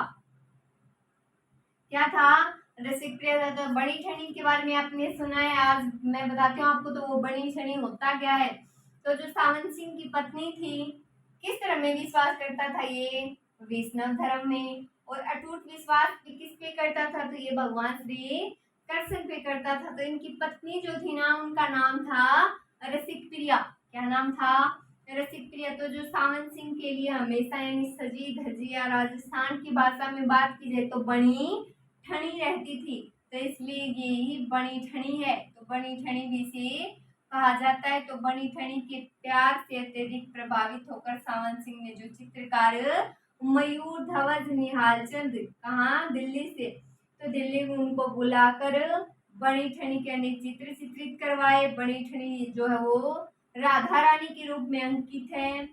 क्या था? रसिक प्रिया था। तो बड़ी छनी के बारे में आपने सुना है, आज मैं बताती हूँ आपको। तो वो बड़ी छनी होता क्या है? तो जो सावंत सिंह की पत्नी थी, किस धर्म में विश्वास करता था? ये वैष्णव धर्म में। और अटूट विश्वास किस पे करता था? तो ये भगवान श्री कृष्ण पे करता था। तो इनकी पत्नी जो थी ना, उनका नाम था रसिक प्रिया। क्या नाम था? रसिक प्रिया। तो जो सावंत सिंह के लिए हमेशा यानी सजी धजी, या राजस्थान की भाषा में बात की जाए तो बनी ठनी रहती थी। तो इसलिए ये ही बनी ठनी है। तो बनी ठनी भी से कहा जाता है। तो बनी ठनी के प्यार से अत्यधिक प्रभावित होकर सावंत सिंह ने जो चित्रकार मयूर धवज निहालचंद, कहाँ? दिल्ली से, तो दिल्ली में उनको बुलाकर बनी ठनी के अनेक चित्र चित्रित करवाए। बनी ठनी जो है वो राधा रानी के रूप में अंकित है।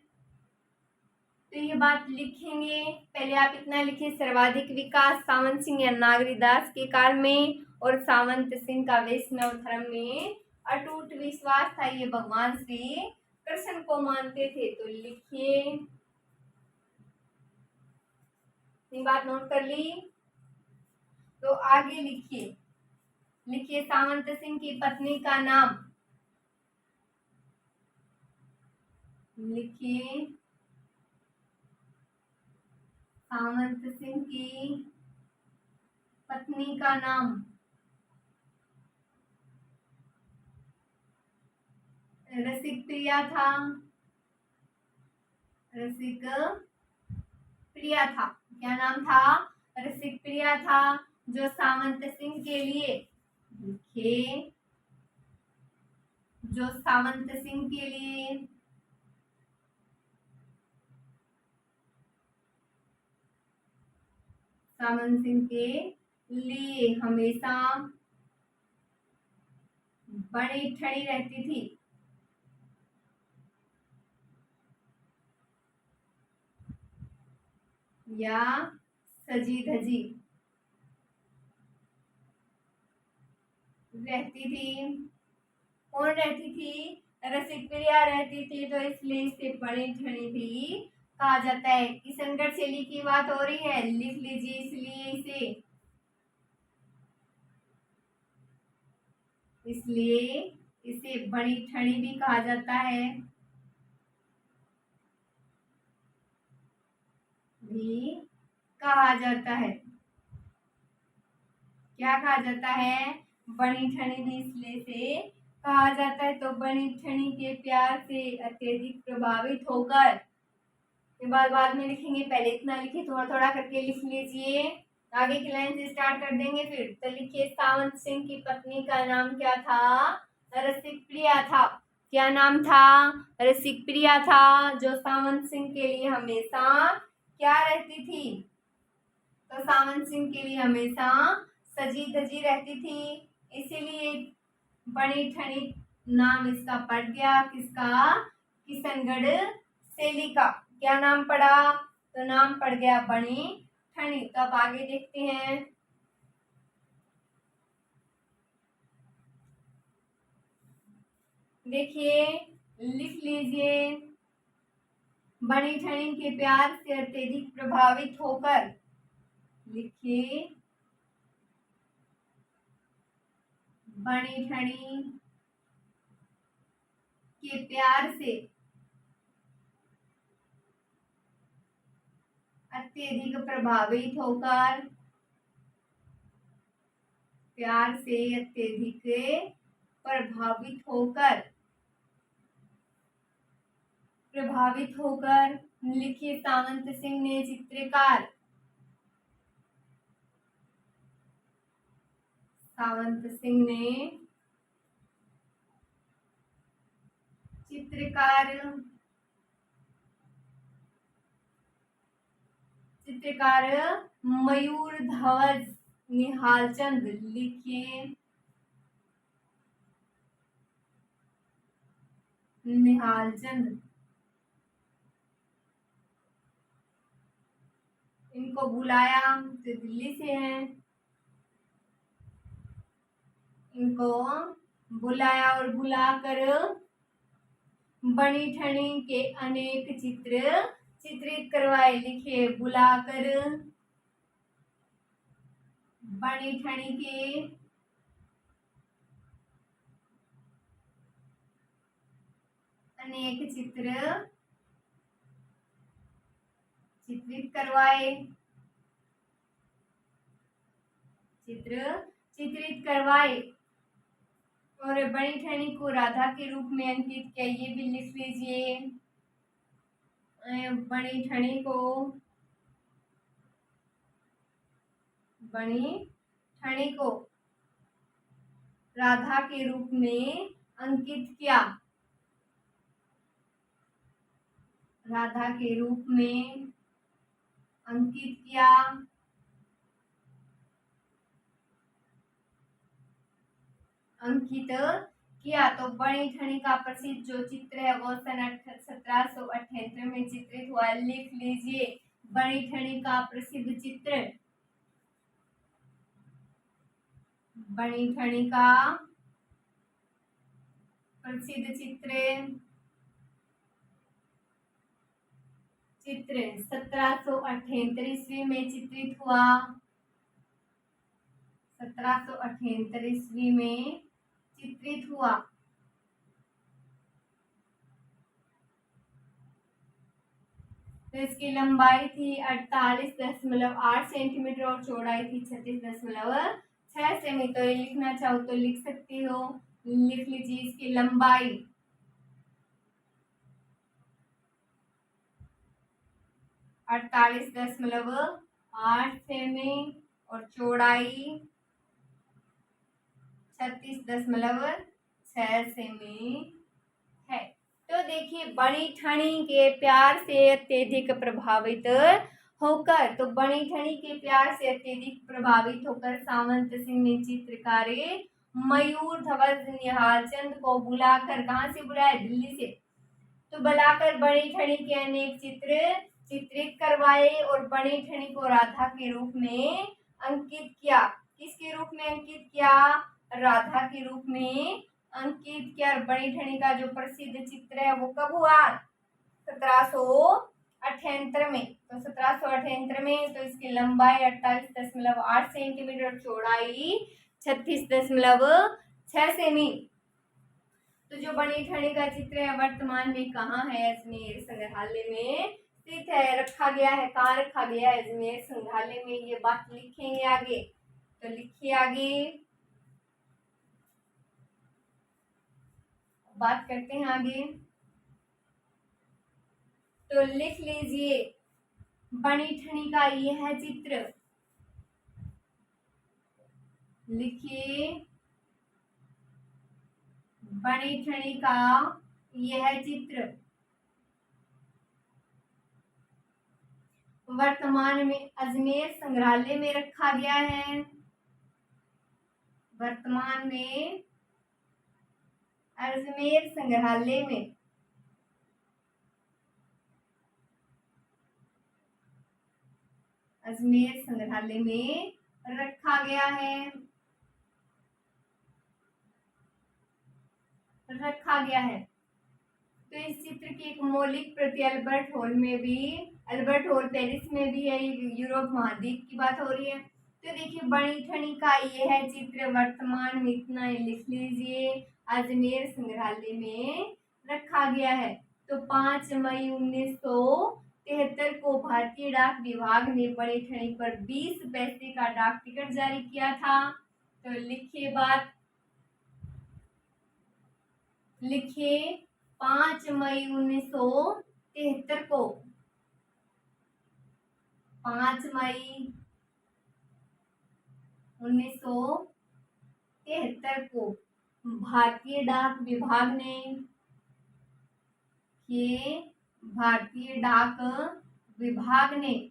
तो ये बात लिखेंगे। पहले आप इतना लिखिए, सर्वाधिक विकास सावंत सिंह या नागरीदास के काल में, और सावंत सिंह का वैष्णव धर्म में अटूट विश्वास था। ये भगवान श्री कृष्ण को मानते थे। तो लिखिए, ये बात नोट कर ली। तो आगे लिखिए, लिखिए सावंत सिंह की पत्नी का नाम। लिखिए, सावंत सिंह की पत्नी का नाम रसिक प्रिया था। रसिक प्रिया था। क्या नाम था? रसिक प्रिया था। जो सावंत सिंह के लिए, लिखिए, जो सावंत सिंह के लिए सावंत सिंह के लिए हमेशा बड़ी ठड़ी रहती थी। या सजी धजी रहती थी। कौन रहती थी? रसिक प्रिया रहती थी। तो इसलिए इसे बड़ी ठड़ी भी कहा जाता है। किशनगढ़ शैली की बात हो रही है, लिख लीजिए। इसलिए इसे बड़ी ठड़ी भी कहा जाता है। भी कहा जाता है। क्या कहा जाता है? बनी ठनी भी इसलिए से कहा जाता है। तो बनी ठनी के प्यार से अत्यधिक प्रभावित होकर, ये बात बाद में लिखेंगे, पहले इतना लिखिए, थोड़ा थोड़ा करके लिख लीजिए। आगे की लाइन से स्टार्ट कर देंगे फिर। तो लिखिए, सावंत सिंह की पत्नी का नाम क्या था? रसिक प्रिया था। क्या नाम था? रसिक प्रिया था। जो सावंत सिंह के लिए हमेशा क्या रहती थी? तो सावंत सिंह के लिए हमेशा सजी धजी रहती थी। इसीलिए बनी ठनी नाम इसका पड़ गया। किसका? किशनगढ़ शैली का। क्या नाम पड़ा? तो नाम पड़ गया बनी ठनी। तो अब आगे देखते हैं। देखिए, लिख लीजिए, बनी ठनी के प्यार से अत्यधिक प्रभावित होकर। लिखिए, बनी ठनी के प्यार से अत्यधिक प्रभावित होकर, प्यार से अत्यधिक प्रभावित होकर, प्रभावित होकर लिखिए, सावंत सिंह ने चित्रकार, सावंत सिंह ने चित्रकार चित्रकार मयूर ध्वज निहालचंद। लिखिए निहालचंद। इनको बुलाया तो दिल्ली से हैं। इनको बुलाया और बुलाकर बनी ठनी के अनेक चित्र चित्रित करवाए। लिखिए बुलाकर बनी ठनी के अनेक चित्र चित्रित करवाए। चित्र चित्रित करवाए और बनी ठनी को राधा के रूप में अंकित किया। ये भी लिख लीजिए। बनी ठनी को बनी ठनी को राधा के रूप में अंकित किया। राधा के रूप में अंकित किया। अंकित किया। तो बनी ठनी का प्रसिद्ध जो चित्र है वो सन 1778 में चित्रित हुआ। लिख लीजिए बनी ठनी का प्रसिद्ध चित्र। बनी ठनी का प्रसिद्ध चित्र 1778 ईस्वी में चित्रित हुआ। 1778 ईस्वी में चित्रित हुआ। तो इसकी लंबाई थी 48.8 सेंटीमीटर और चौड़ाई थी 36.6 सेमी। तो ये लिखना चाहो तो लिख सकती हो। लिख लीजिए इसकी लंबाई 48.8 सेमी और चौड़ाई 36.6 सेमी है। तो देखिए बनी ठनी के प्यार से अत्यधिक प्रभावित होकर, तो बनी ठनी के प्यार से अत्यधिक प्रभावित होकर सावंत सिंह ने चित्रकारी मयूर ध्वज निहालचंद को बुलाकर, कहाँ से बुलाया? दिल्ली से। तो बुलाकर बनी ठनी के अनेक चित्र चित्रित करवाए और बनी ठनी को राधा के रूप में अंकित किया। किसके रूप में अंकित किया? राधा के रूप में अंकित किया। बनी ठनी का जो प्रसिद्ध चित्र है वो कब हुआ? 1778 में। तो 1778 में। तो इसकी लंबाई 48.8 सेंटीमीटर, चौड़ाई 36.6 सेमी। तो जो बनी ठनी का चित्र है वर्तमान में कहाँ है? अजमेर संग्रहालय में स्थित है, रखा गया है। कहाँ रखा गया है? अजमेर संग्रहालय में। ये बात लिखेंगे आगे। तो लिखिए आगे, बात करते हैं आगे। तो लिख लीजिए बनी ठनी का यह चित्र। लिखिए बनी ठनी का यह चित्र वर्तमान में अजमेर संग्रहालय में रखा गया है। वर्तमान में अजमेर संग्रहालय में अजमेर संग्रहालय में रखा गया है। रखा गया है। तो इस चित्र की एक मौलिक प्रति अल्बर्ट हॉल में भी, अल्बर्ट हॉल पेरिस में भी है। यूरोप महाद्वीप की बात हो रही है। तो देखिए बनी ठनी का यह चित्र वर्तमान में, इतना लिख लीजिए, अजमेर संग्रहालय में रखा गया है। तो 5 मई 1973 को भारतीय डाक विभाग ने बनी ठनी पर 20 पैसे का डाक टिकट जारी किया था। तो लिखिए बात, लिखिए 5 मई 1973 को, 5 मई 1973 को भारतीय डाक विभाग ने, ये भारतीय डाक विभाग ने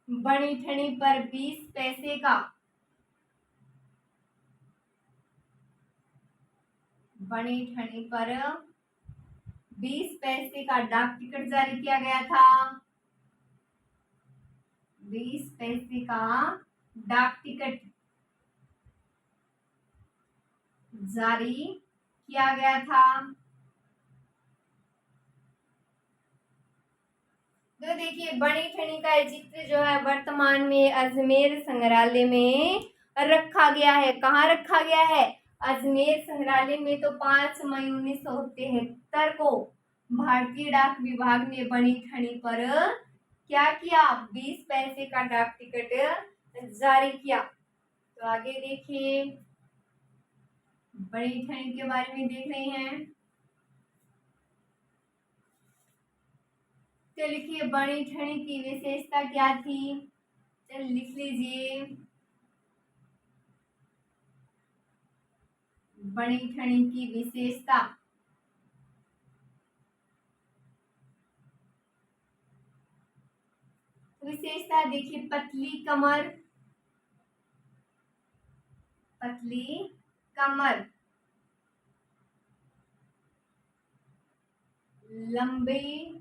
बनी ठनी पर 20 पैसे का, बनी ठनी पर 20 पैसे का डाक टिकट जारी किया गया था। 20 पैसे का डाक टिकट जारी किया गया था। तो देखिए बनी ठनी का चित्र जो है वर्तमान में अजमेर संग्रहालय में रखा गया है। कहाँ रखा गया है? अजमेर संग्रहालय में। तो 5 मई 1973 को भारतीय डाक विभाग ने बनी ठनी पर क्या किया? 20 पैसे का डाक टिकट जारी किया। तो आगे देखिए बनी ठनी के बारे में देख रहे हैं। तो लिखिए बनी ठनी की विशेषता क्या थी? चल लिख लीजिए। बनी ठनी की विशेषता, विशेषता देखिए पतली कमर, पतली कमर, लंबी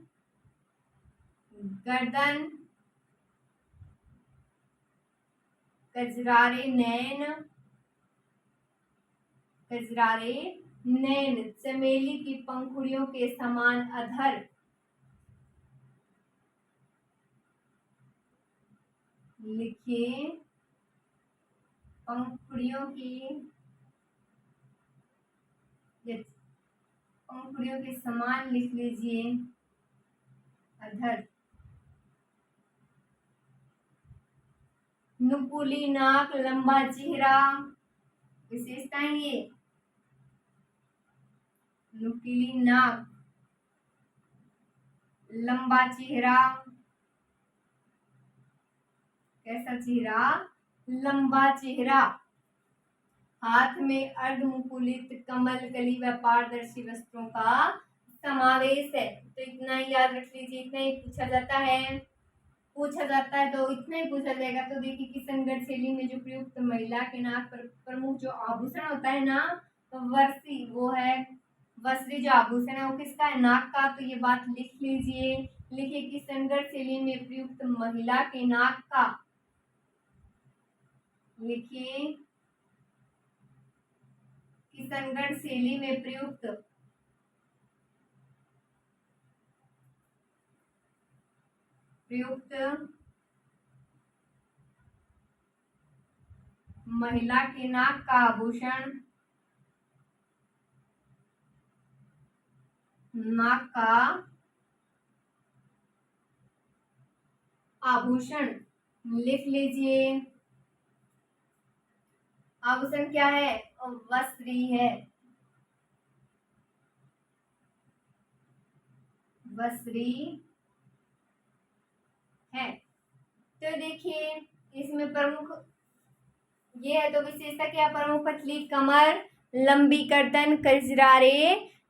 गर्दन, कजरारे नैन, कजरारे नैन, चमेली की पंखुड़ियों के समान अधर, लिखिए पंखुड़ियों की, पंखुड़ियों के समान लिख लीजिए अधर, नुकीली नाक, लंबा चेहरा, विशेषताएं ये नुकीली नाक, लंबा चेहरा, कैसा चेहरा? लंबा चेहरा, हाथ में अर्धमुकुलित कमल कली व पारदर्शी वस्त्रों का समावेश है। तो इतना ही याद रख लीजिए, इतना ही पूछा जाता है, पूछा जाता है तो इतना ही पूछा जाएगा। तो देखिए किशनगढ़ शैली में जो प्रयुक्त महिला के नाक पर प्रमुख जो आभूषण होता है ना, तो वर्षी, वो है वस्त्री, जो आभूषण है वो किसका है? नाक का। तो ये बात लिख लीजिए। लिखिए किशनगढ़ शैली में प्रयुक्त महिला के नाक का, लिखिए किशनगढ़ शैली में प्रयुक्त महिला के नाक का आभूषण, नाक का आभूषण लिख लीजिए। आभूषण क्या है? वस्त्री है, वस्त्री है। तो देखिए इसमें प्रमुख ये है। तो विशेषता क्या? प्रमुख पतली कमर, लंबी गर्दन, कजरारे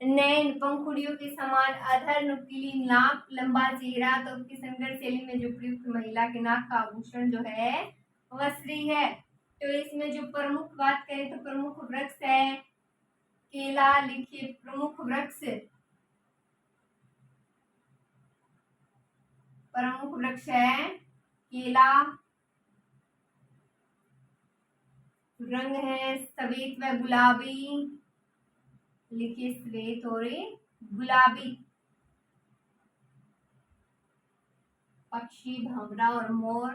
नैन, पंखुड़ियों के समान अधर, नुकीली नाक, लंबा चेहरा। तो किशनगढ़ शैली में जो प्रयुक्त महिला के नाक का आभूषण जो है वस्त्री है। तो इसमें जो प्रमुख बात करें तो प्रमुख वृक्ष है केला, लिखिए प्रमुख वृक्ष, प्रमुख वृक्ष है केला, रंग है सफेद व गुलाबी, लिखिए श्वेत और गुलाबी, पक्षी भंवरा और मोर।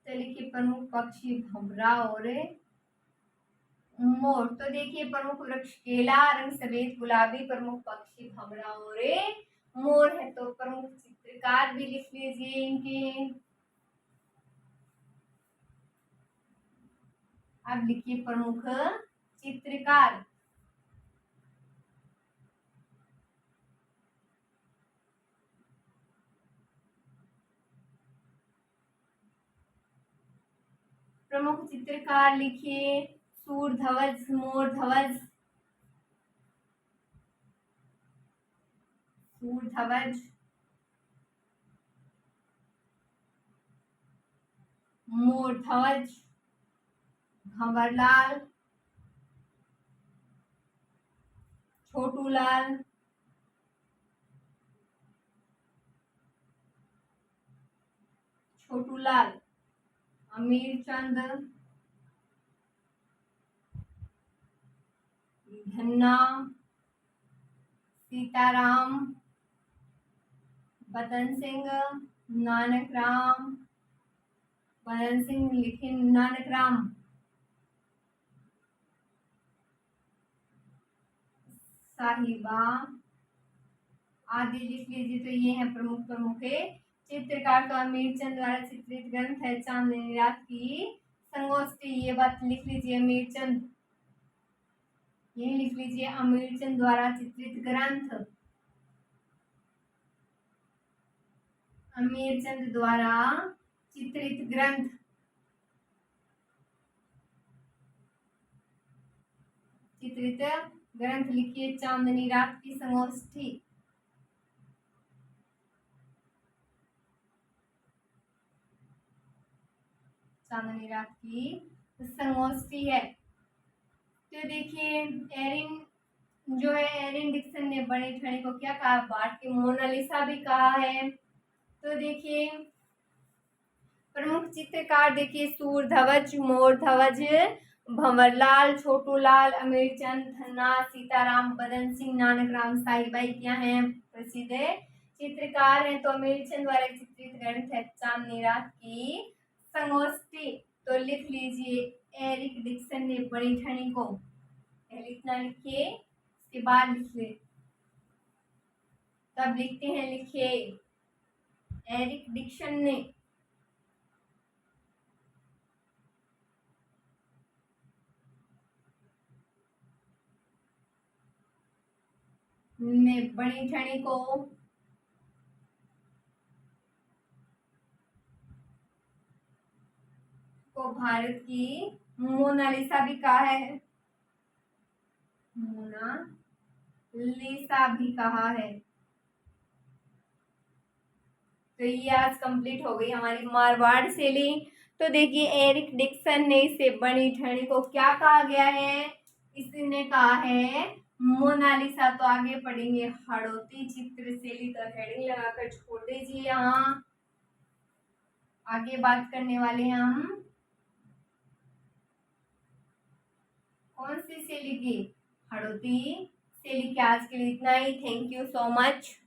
तो लिखिए प्रमुख पक्षी भंवरा और मोर। तो देखिए प्रमुख वृक्ष केला, रंग सफेद गुलाबी, प्रमुख पक्षी भंवरा और मोर है। तो प्रमुख चित्रकार भी लिख लीजिए इनके। अब लिखिए प्रमुख चित्रकार, प्रमुख चित्रकार लिखिए सूरध्वज, मोरध्वज, सूरध्वज, मोर ध्वज, भंवरलाल, छोटू लाल, छोटू लाल, अमीर चंद, धन्ना, सीताराम, बदन सिंह, नानक राम, बदन सिंह लिखे नानक राम, साहिबा आदि लिख लीजिए। तो ये है प्रमुख प्रमुख चित्रकार। तो अमीर चंद द्वारा चित्रित ग्रंथ है चांदनी रात की संगोष्ठी। ये बात लिख लीजिए, अमीर चंद, ये लिख लीजिए, अमीर चंद द्वारा चित्रित ग्रंथ, अमीर चंद द्वारा चित्रित ग्रंथ, चित्रित ग्रंथ लिखिए चांदनी रात की संगोष्ठी। चांदनी रात की संगोष्ठी है। तो देखिए एरिन जो है, एरिन डिक्सन ने बनी ठनी को क्या कहा, बार्ट की मोनालिसा भी कहा है। तो देखिए प्रमुख चित्रकार देखिए सूरध्वज, मोर ध्वज, भंवरलाल, छोटू लाल, अमीर चंद, धन्ना, सीताराम, बदन सिंह, नानक राम, साहिबाई क्या है, प्रसिद्ध चित्रकार हैं। तो अमीर चंद द्वारा चित्रित ग्रंथ है चांदनी रात की संगोष्ठी। तो लिख लीजिए एरिक डिक्सन ने बनी ठनी को, पहले इतना लिखिए, उसके बाद लिखिए, तब लिखते हैं, लिखिए एरिक डिक्सन ने बनी ठनी को भारत की मोनालिसा भी कहा है, मोनालिसा भी कहा है। तो ये आज कंप्लीट हो गई हमारी मारवाड़ शैली। तो देखिए एरिक डिक्सन ने इसे बनी ठनी को क्या कहा गया है, इसने कहा है मोनालिसा। तो आगे पढ़ेंगे हड़ौती चित्र शैली। तो हेडिंग लगाकर छोड़ दीजिए, यहाँ आगे बात करने वाले हैं हम कौन सी शैली की, हड़ौती शैली की। आज के लिए इतना ही। Thank you so much.